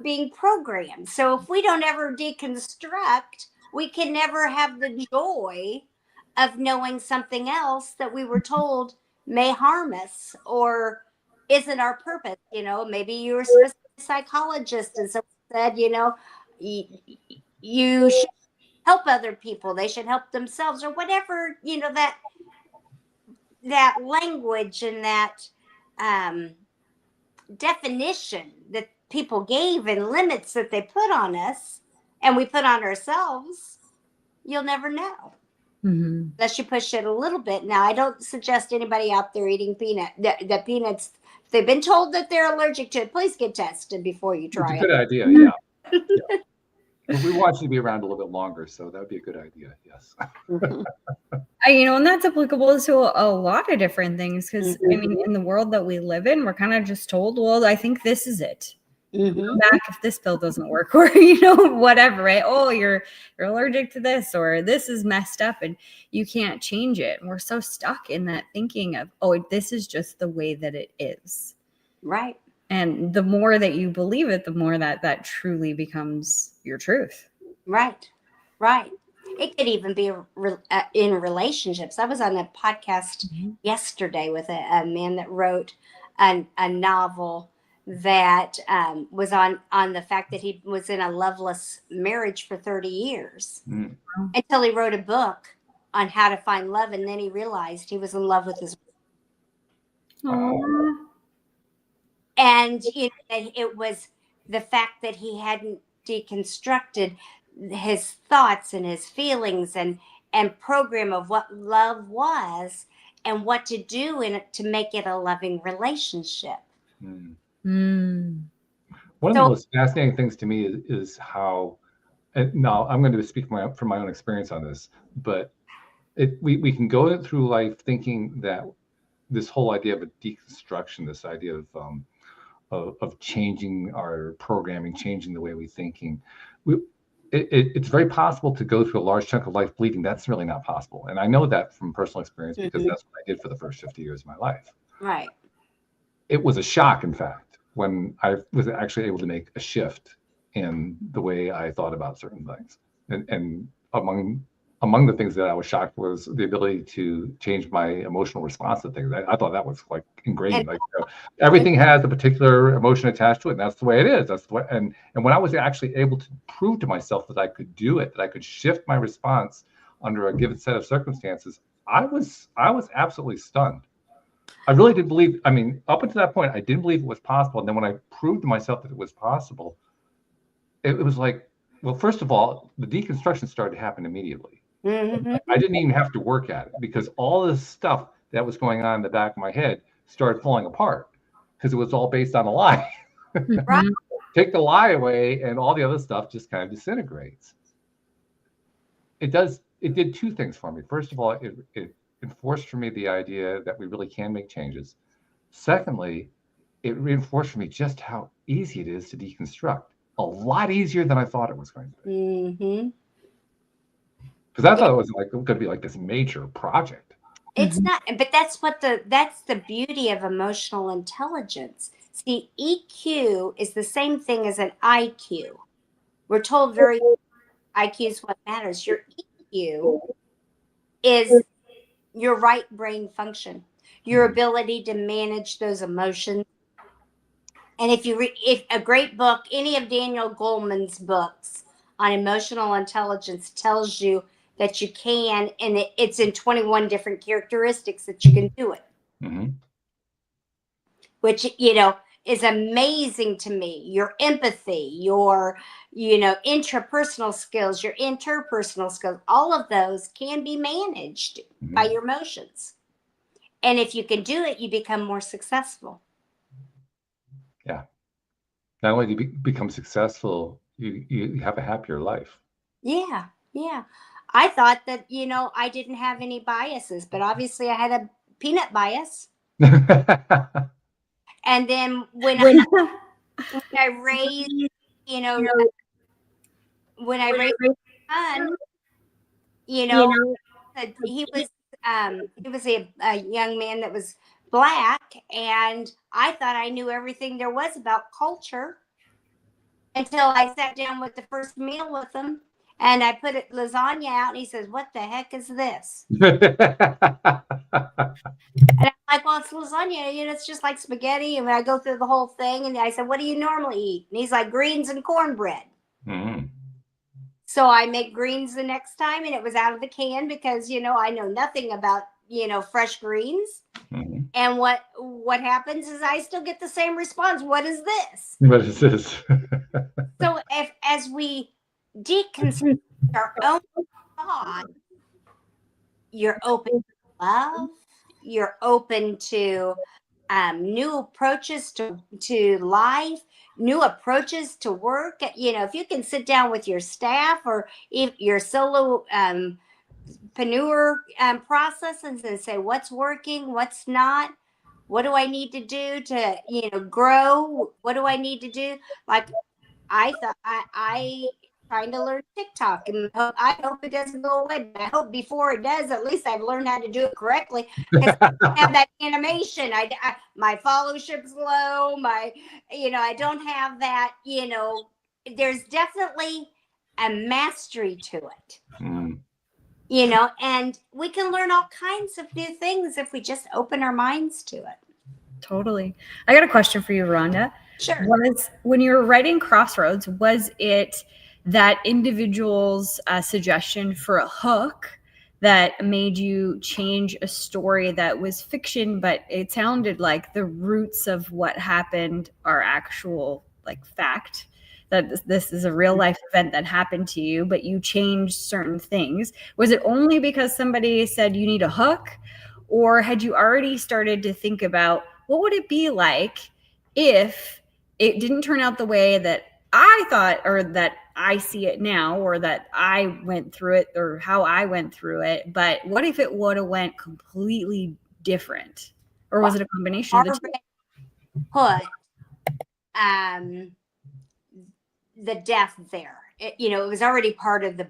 being programmed. So if we don't ever deconstruct, we can never have the joy of knowing something else that we were told may harm us or isn't our purpose. Maybe you were supposed to be a psychologist and someone said, you should help other people. They should help themselves or whatever, that language and that definition that people gave and limits that they put on us and we put on ourselves, you'll never know. Unless you push it a little bit. Now, I don't suggest anybody out there eating the peanuts. If they've been told that they're allergic to it, please get tested before you try it. It's a good idea, yeah. But we want you to be around a little bit longer, so that would be a good idea, yes. And that's applicable to a lot of different things because, in the world that we live in, we're kind of just told, well, I think this is it. Back if this pill doesn't work or, whatever, right? Oh, you're allergic to this or this is messed up and you can't change it. And we're so stuck in that thinking of, oh, this is just the way that it is. Right. And the more that you believe it, the more that truly becomes your truth. Right. It could even be in relationships. I was on a podcast yesterday with a man that wrote a novel that was on the fact that he was in a loveless marriage for 30 years until he wrote a book on how to find love. And then he realized he was in love with his Aww. And it was the fact that he hadn't deconstructed his thoughts and his feelings and program of what love was and what to do in it to make it a loving relationship. One of the most fascinating things to me is how, now I'm going to speak from my own experience on this, but we can go through life thinking that this whole idea of a deconstruction, this idea of changing our programming, changing the way we're thinking, it's very possible to go through a large chunk of life believing that's really not possible. And I know that from personal experience because that's what I did for the first 50 years of my life. Right. It was a shock, in fact, when I was actually able to make a shift in the way I thought about certain things. And among the things that I was shocked was the ability to change my emotional response to things. I thought that was like ingrained. Everything has a particular emotion attached to it, and that's the way it is. That's the way. And when I was actually able to prove to myself that I could do it, that I could shift my response under a given set of circumstances, I was absolutely stunned. I really didn't believe. I mean, up until that point, I didn't believe it was possible. And then when I proved to myself that it was possible, it was like, well, first of all, the deconstruction started to happen immediately. I didn't even have to work at it because all this stuff that was going on in the back of my head started falling apart because it was all based on a lie. Right. Take the lie away and all the other stuff just kind of disintegrates. It did two things for me. First of all, it enforced for me the idea that we really can make changes. Secondly, it reinforced for me just how easy it is to deconstruct. A lot easier than I thought it was going to be. Mm-hmm. Because I thought it was like going to be like this major project. It's not, but that's the beauty of emotional intelligence. See, EQ is the same thing as an IQ. We're told IQ is what matters. Your EQ is your right brain function, your ability to manage those emotions. And if a great book, any of Daniel Goleman's books on emotional intelligence tells you that you can, and it's in 21 different characteristics that you can do it, which, is amazing to me. Your empathy, your, intrapersonal skills, your interpersonal skills, all of those can be managed by your emotions. And if you can do it, you become more successful. Yeah. Not only do you become successful, you have a happier life. Yeah. Yeah. I thought that, I didn't have any biases, but obviously I had a peanut bias. And then when I raised, when I raised my son, he was a young man that was Black, and I thought I knew everything there was about culture until I sat down with the first meal with him, and I put lasagna out, and he says, "What the heck is this?" And I'm like, "Well, it's lasagna. It's just like spaghetti." And I go through the whole thing, and I said, "What do you normally eat?" And he's like, "Greens and cornbread." So I make greens the next time, and it was out of the can because, I know nothing about, fresh greens. And what happens is I still get the same response. What is this? What is this? So as we deconstruct our own thought, you're open to love, you're open to new approaches to life, new approaches to work. If you can sit down with your staff or if your solo process and say what's working, what's not, what do I need to do to grow, what do I need to do. Like I thought I trying to learn TikTok, and I hope it doesn't go away. But I hope before it does, at least I've learned how to do it correctly. Because I don't have that animation. My followership's low. I don't have that. There's definitely a mastery to it. And we can learn all kinds of new things if we just open our minds to it. Totally. I got a question for you, Rhonda. Sure. When you were writing Crossroads, was it that individual's suggestion for a hook that made you change a story that was fiction, but it sounded like the roots of what happened are actual fact, that this is a real life event that happened to you, but you changed certain things? Was it only because somebody said you need a hook, or had you already started to think about what would it be like if it didn't turn out the way that I thought, or that I see it now, or that I went through it, or how I went through it, but what if it would have went completely different? Or was it a combination of the two? Put the death there. It was already part of the,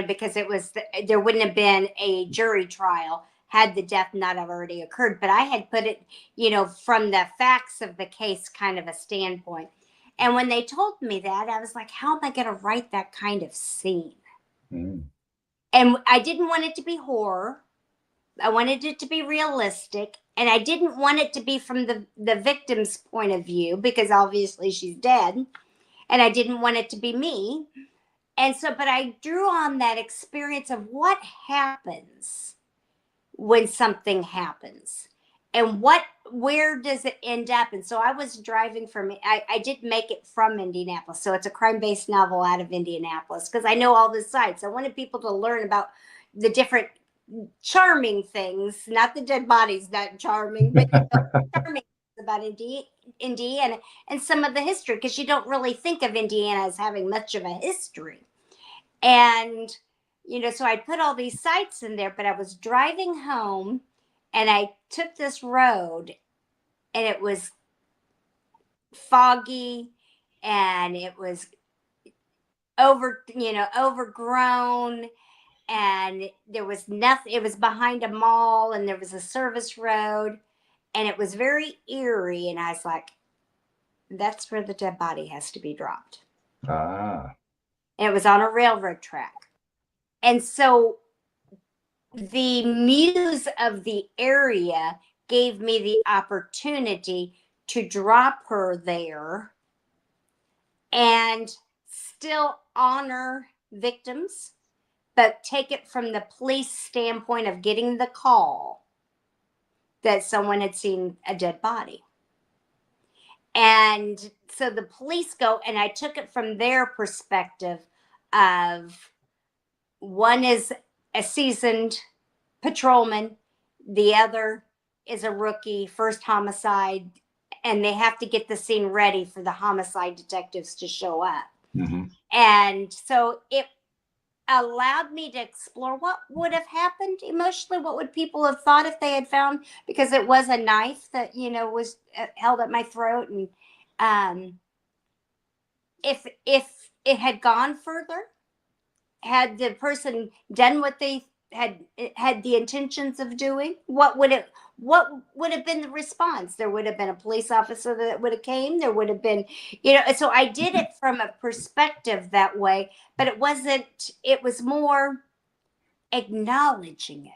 because it was, there wouldn't have been a jury trial had the death not already occurred. But I had put it, from the facts of the case kind of a standpoint. And when they told me that, I was like, how am I going to write that kind of scene? And I didn't want it to be horror. I wanted it to be realistic. And I didn't want it to be from the victim's point of view, because obviously she's dead. And I didn't want it to be me. And so, but I drew on that experience of what happens when something happens, and where does it end up? And so I was driving I did make it from Indianapolis. So it's a crime-based novel out of Indianapolis, because I know all the sites. I wanted people to learn about the different charming things, not the dead bodies, not charming, but charming about Indiana and some of the history, because you don't really think of Indiana as having much of a history. And so I put all these sites in there, but I was driving home and I took this road, and it was foggy, and it was overgrown, and there was nothing. It was behind a mall, and there was a service road, and it was very eerie. And I was like, that's where the dead body has to be dropped. Ah. And it was on a railroad track. And so the muse of the area gave me the opportunity to drop her there and still honor victims, but take it from the police standpoint of getting the call that someone had seen a dead body. And so the police go, and I took it from their perspective of, one is a seasoned patrolman, the other is a rookie, first homicide, and they have to get the scene ready for the homicide detectives to show up. Mm-hmm. And so it allowed me to explore what would have happened emotionally. What would people have thought if they had found, because it was a knife that, was held at my throat. And if it had gone further, had the person done what they had the intentions of doing, what would have been the response? There would have been a police officer that would have came. There would have been, so I did it from a perspective that way, but it was more acknowledging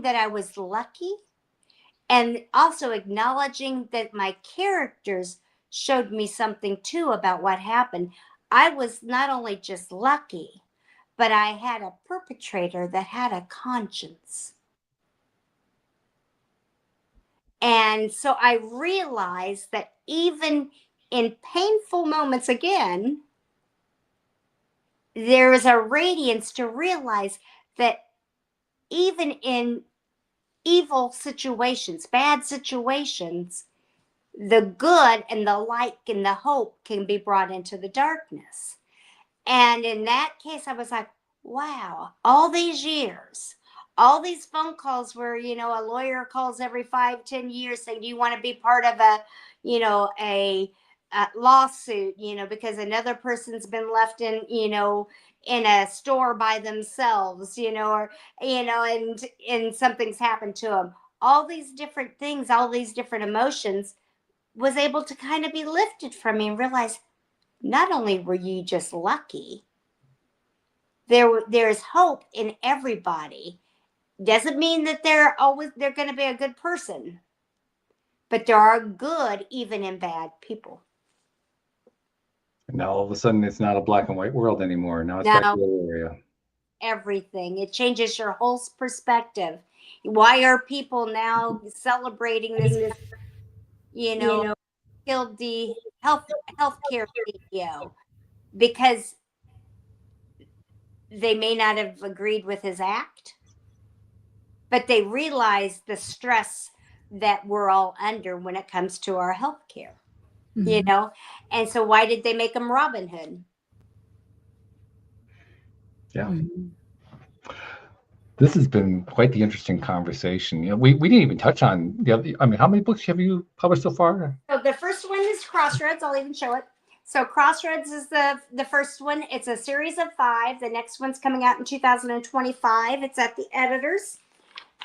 that I was lucky, and also acknowledging that my characters showed me something too about what happened. I was not only just lucky, but I had a perpetrator that had a conscience. And so I realized that even in painful moments, again, there is a radiance to realize that even in evil situations, bad situations, the good and the light and the hope can be brought into the darkness. And in that case, I was like, wow, all these years, all these phone calls where, a lawyer calls every 5-10 years saying, do you want to be part of a lawsuit, because another person's been left in a store by themselves, and something's happened to them. All these different things, all these different emotions was able to kind of be lifted from me and realize, not only were you just lucky, there's hope in everybody. Doesn't mean that they're going to be a good person, but there are good even in bad people. And now all of a sudden it's not a black and white world anymore. Now it's that gray area. Everything. It changes your whole perspective. Why are people now celebrating this? Killed the healthcare CEO because they may not have agreed with his act, but they realize the stress that we're all under when it comes to our healthcare. Mm-hmm. And so why did they make him Robin Hood? Yeah. Mm-hmm. This has been quite the interesting conversation. We didn't even touch on the other. I mean, how many books have you published so far? So the first one is Crossroads. I'll even show it. So Crossroads is the first one. It's a series of 5. The next one's coming out in 2025. It's at the editors.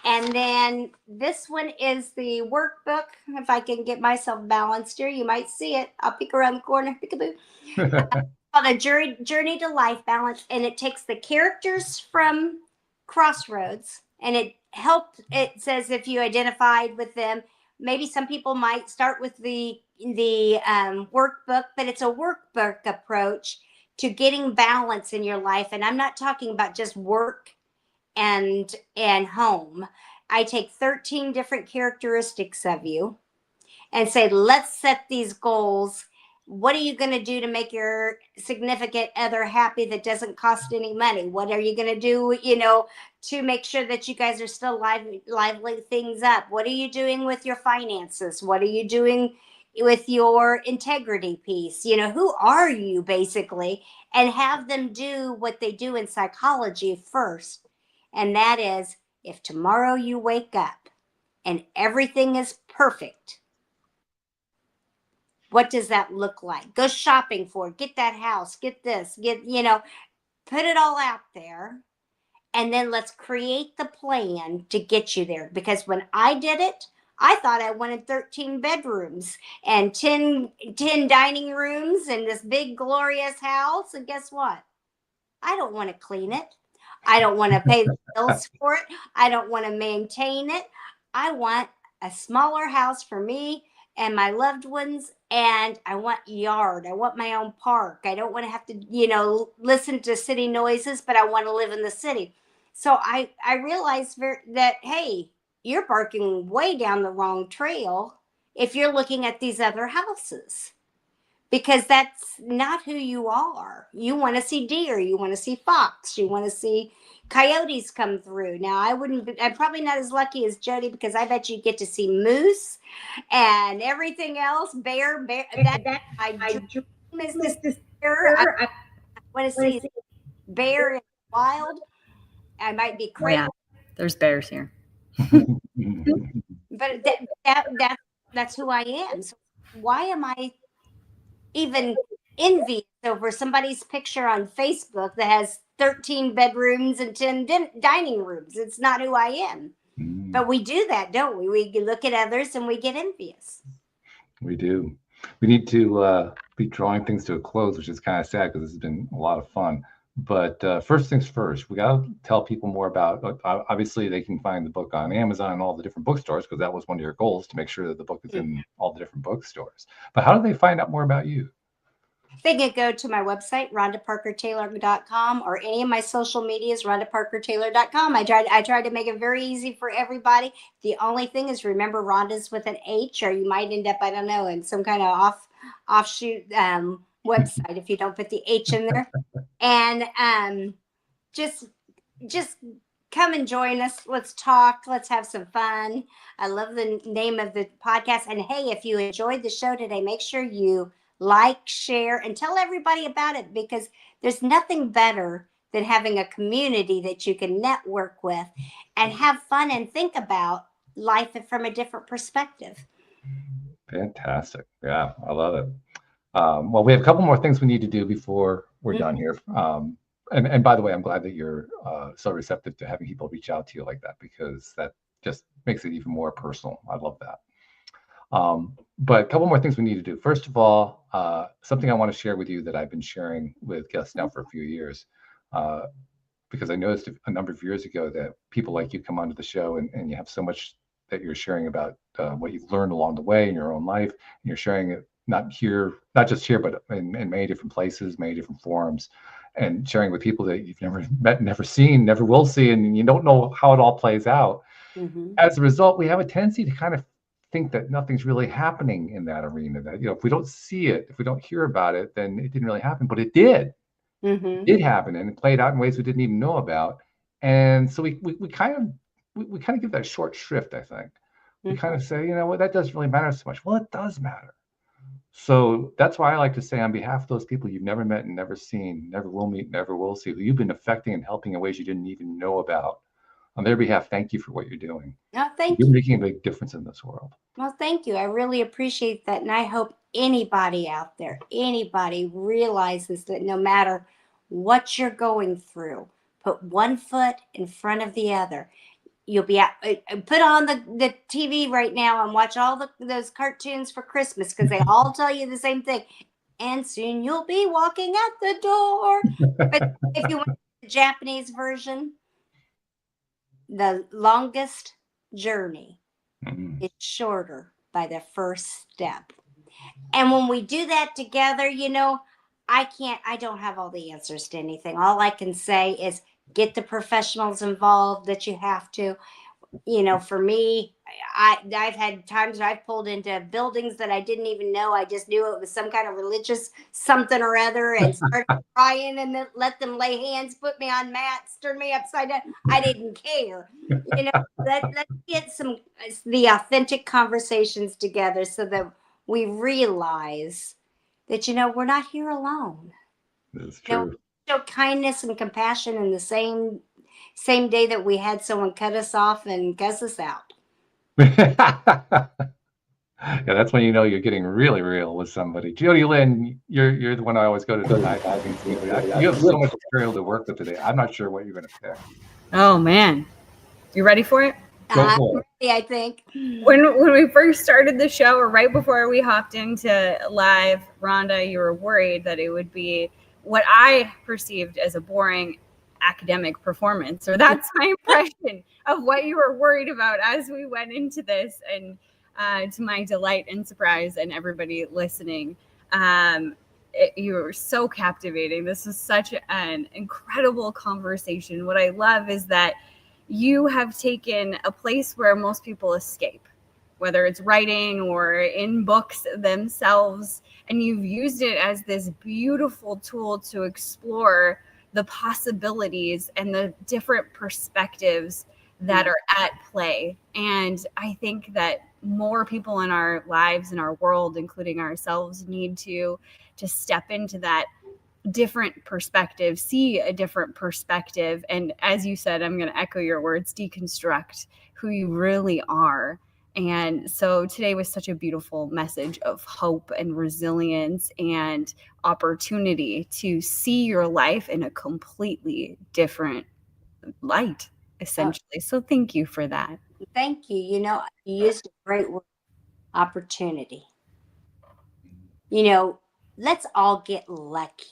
And then this one is the workbook. If I can get myself balanced here, you might see it. I'll peek around the corner. Peekaboo. Called A Journey to Life Balance. And it takes the characters from Crossroads, and it says if you identified with them. Maybe some people might start with the workbook, but it's a workbook approach to getting balance in your life. And I'm not talking about just work and home. I take 13 different characteristics of you and say, let's set these goals. What are you going to do to make your significant other happy that doesn't cost any money? What are you going to do, to make sure that you guys are still lively things up? What are you doing with your finances? What are you doing with your integrity piece? Who are you basically? And have them do what they do in psychology first. And that is, if tomorrow you wake up and everything is perfect, What does that look like? Go shopping for it. Get that house. Get this. Put it all out there. And then let's create the plan to get you there. Because when I did it, I thought I wanted 13 bedrooms and 10 dining rooms and this big glorious house. And guess what? I don't want to clean it. I don't want to pay the bills for it. I don't want to maintain it. I want a smaller house for me and my loved ones. And I want yard. I want my own park. I don't want to have to, listen to city noises, but I want to live in the city. So I realized that, hey, you're barking way down the wrong trail if you're looking at these other houses, because that's not who you are. You want to see deer, you want to see fox, you want to see coyotes come through. Now, I'm probably not as lucky as Jody, because I bet you get to see moose and everything else, bear. That my dream is to see bear. I want to see bear in the wild. I might be crazy. Yeah, there's bears here. But that's who I am. So why am I even envious over somebody's picture on Facebook that has 13 bedrooms and 10 dining rooms? It's not who I am. But we do that, don't we? We look at others and we get envious. We do. We need to be drawing things to a close, which is kind of sad because this has been a lot of fun. But first things first, we got to tell people more about, obviously they can find the book on Amazon and all the different bookstores, because that was one of your goals, to make sure that the book is in all the different bookstores. But how do they find out more about you? They can go to my website, rhondaparkertaylor.com, or any of my social medias, rhondaparkertaylor.com. I tried to make it very easy for everybody. The only thing is, remember, Rhonda's with an H, or you might end up, I don't know, in some kind of offshoot website if you don't put the H in there. And just come and join us. Let's talk. Let's have some fun. I love the name of the podcast. And hey, if you enjoyed the show today, make sure you like, share, and tell everybody about it, because there's nothing better than having a community that you can network with and have fun and think about life from a different perspective. Fantastic. Yeah, I love it. Well, we have a couple more things we need to do before we're done here. And by the way, I'm glad that you're so receptive to having people reach out to you like that, because that just makes it even more personal. I love that. But a couple more things we need to do. First of all, something I want to share with you that I've been sharing with guests now for a few years, because I noticed a number of years ago that people like you come onto the show and you have so much that you're sharing about what you've learned along the way in your own life. And you're sharing it not just here, but in many different places, many different forums, and sharing with people that you've never met, never seen, never will see, and you don't know how it all plays out. As a result, we have a tendency to kind of think that nothing's really happening in that arena, that if we don't see it, if we don't hear about it, then it didn't really happen. But it did. It did happen, and it played out in ways we didn't even know about. And so we kind of give that short shrift, I think. We kind of say, that doesn't really matter so much. Well, it does matter. So that's why I like to say, on behalf of those people you've never met and never seen, never will meet, never will see, who you've been affecting and helping in ways you didn't even know about, on their behalf, thank you for what you're doing. Thank you. You're making a big difference in this world. Well, thank you. I really appreciate that. And I hope anybody out there, anybody realizes that no matter what you're going through, put one foot in front of the other. You'll be put on the TV right now and watch all those cartoons for Christmas, because they all tell you the same thing. And soon you'll be walking at the door. But if you want the Japanese version, the longest journey is shorter by the first step. And when we do that together, I don't have all the answers to anything. All I can say is get the professionals involved that you have to. For me, I've had times where I've pulled into buildings that I didn't even know. I just knew it was some kind of religious something or other, and started crying, and then let them lay hands, put me on mats, turn me upside down. I didn't care. Let's get the authentic conversations together so that we realize that, we're not here alone. That's true. Show kindness and compassion in the same day that we had someone cut us off and cuss us out. Yeah, that's when you know you're getting really real with somebody. Jody Lynn, you're the one I always go to the diving scene. You have so much material to work with today. I'm not sure what you're going to pick. Oh man, you ready for it? Go I'm for it. ready, I think. When we first started the show, or right before we hopped into live, Rhonda, you were worried that it would be what I perceived as a boring academic performance, or that's my impression of what you were worried about as we went into this. And to my delight and surprise, and everybody listening, you were so captivating. This was such an incredible conversation. What I love is that you have taken a place where most people escape, whether it's writing or in books themselves, and you've used it as this beautiful tool to explore the possibilities and the different perspectives that are at play. And I think that more people in our lives, in our world, including ourselves, need to step into that different perspective, see a different perspective. And as you said, I'm going to echo your words, deconstruct who you really are. And so today was such a beautiful message of hope and resilience and opportunity to see your life in a completely different light, essentially. So thank you for that. Thank you. You know, you used a great word, opportunity. You know, let's all get lucky.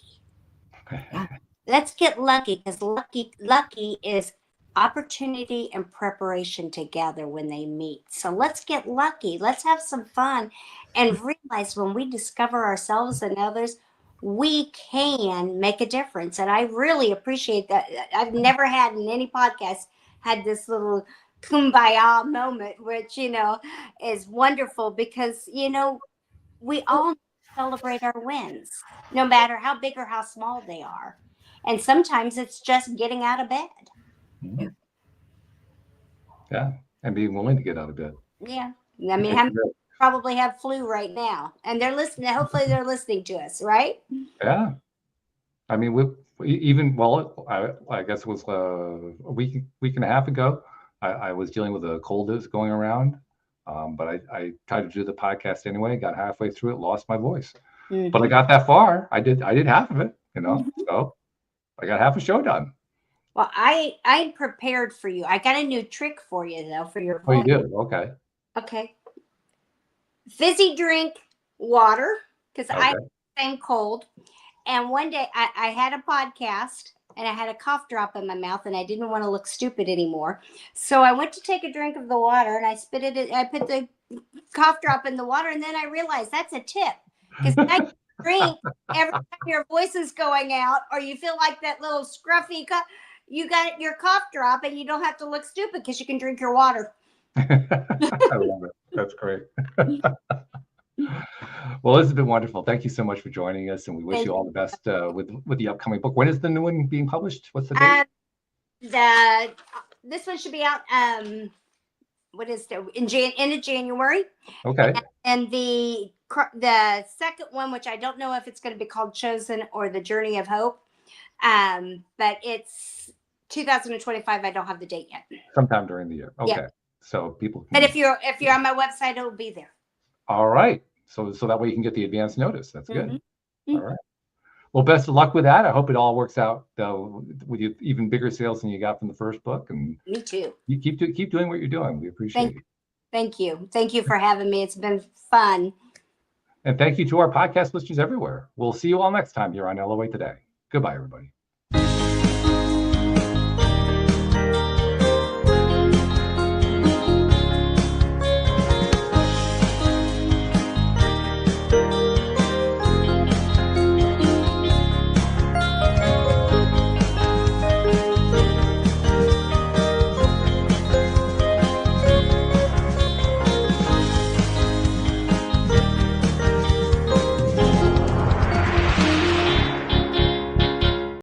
Let's get lucky, because lucky is opportunity and preparation together when they meet. So let's get lucky. Let's have some fun and realize when we discover ourselves and others, we can make a difference. And I really appreciate that. I've never had in any podcast had this little kumbaya moment, which, you know, is wonderful, because, you know, we all celebrate our wins, no matter how big or how small they are. And sometimes it's just getting out of bed. Yeah, and being willing to get out of bed. Yeah. I mean, how many people probably have flu right now, and they're listening. Hopefully they're listening to us, right? Yeah. I mean, I guess it was a week and a half ago, I was dealing with a cold that's going around. But I tried to do the podcast anyway, got halfway through it, lost my voice. Mm-hmm. But I got that far. I did half of it, you know. Mm-hmm. So I got half a show done. Well, I prepared for you. I got a new trick for you, though, for your voice. Oh, you did? Okay. Okay. Fizzy drink water, because I am cold. And one day I had a podcast and I had a cough drop in my mouth and I didn't want to look stupid anymore. So I went to take a drink of the water and I spit it. I put the cough drop in the water, and then I realized that's a tip, because I drink every time your voice is going out or you feel like that little scruffy cough. You got your cough drop and you don't have to look stupid because you can drink your water. I love it. That's great. Well, this has been wonderful. Thank you so much for joining us, and we wish you all the best with the upcoming book. When is the new one being published? What's the date? This one should be out. What is the end of January? Okay. And the second one, which I don't know if it's going to be called Chosen or The Journey of Hope, but it's 2025. I don't have the date yet. Sometime during the year. Okay. Yeah. So people can... But if you're on my website, it'll be there. All right. So that way you can get the advance notice. That's good. Mm-hmm. All right. Well, best of luck with that. I hope it all works out with you, even bigger sales than you got from the first book. And me too. You keep doing what you're doing. We appreciate it. Thank you. Thank you for having me. It's been fun. And thank you to our podcast listeners everywhere. We'll see you all next time here on LOA Today. Goodbye, everybody.